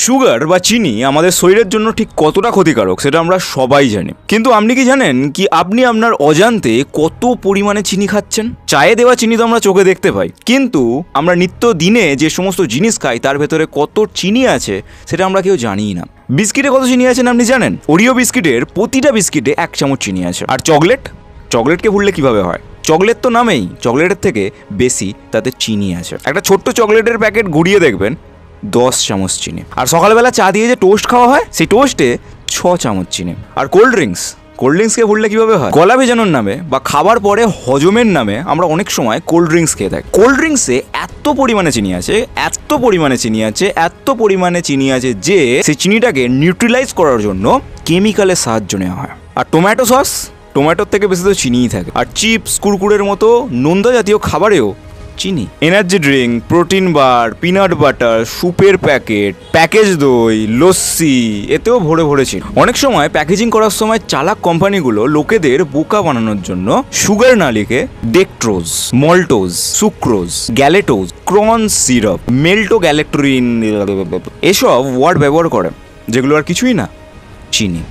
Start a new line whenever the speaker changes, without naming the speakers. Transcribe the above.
Sugar বা চিনি আমাদের শরীরের জন্য ঠিক কতটা ক্ষতিকারক সেটা আমরা সবাই জানি, কিন্তু আপনি কি জানেন কি আপনি আপনার অজান্তে কত পরিমাণে চিনি খাচ্ছেন? চায়ে দেওয়া চিনি তো আমরা চোখে দেখতে পাই, কিন্তু আমরা নিত্য দিনে যে সমস্ত জিনিস খাই তার ভেতরে কত চিনি আছে সেটা আমরা কেউ জানিই না। বিস্কিটে কত চিনি আছে আপনি জানেন? ওরিও বিস্কিটের প্রতিটা বিস্কিটে 1 চামচ চিনি আছে। আর চকলেটকে ভুললে কিভাবে হয়? চকলেট তো নামেই, চকলেটের থেকে বেশি তাতে চিনি আছে। একটা ছোট্ট চকলেটের প্যাকেট ঘুরিয়ে দেখবেন 10 চামচ চিনি। আর সকালবেলা চা দিয়ে যে টোস্ট খাওয়া হয় সেই টোস্টে 6 চামচ চিনি। আর কোল্ড ড্রিঙ্কসকে ভুললে কিভাবে হয়? গলা ভেজানোর নামে বা খাবার পরে হজমের নামে আমরা অনেক সময় কোল্ড ড্রিঙ্কস খেয়ে থাকি। কোল্ড ড্রিঙ্কসে এত পরিমাণে চিনি আছে যে সেই চিনিটাকে নিউট্রিলাইজ করার জন্য কেমিক্যালের সাহায্য নেওয়া হয়। আর টমেটোর থেকে বেশি তো চিনিই থাকে। আর চিপস, কুরকুরের মতো নোনতা জাতীয় খাবারেও চিনি। Energy drink, protein bar, peanut butter, সুপের প্যাকেজ দই, লস্যি, এতেও ভরে ভরে চিনি। অনেক সময় প্যাকেজিং করার সময় চালাক কোম্পানিগুলো লোকেদের বোকা বানানোর জন্য সুগার না লিখে ডেক্ট্রোজ, মল্টোজ, সুক্রোজ, গ্যালেটোজ, ক্রন সিরাপ, মেল্টোগ্যালেক্টোরিন এসব ওয়ার্ড ব্যবহার করে, যেগুলো আর কিছুই না, চিনি।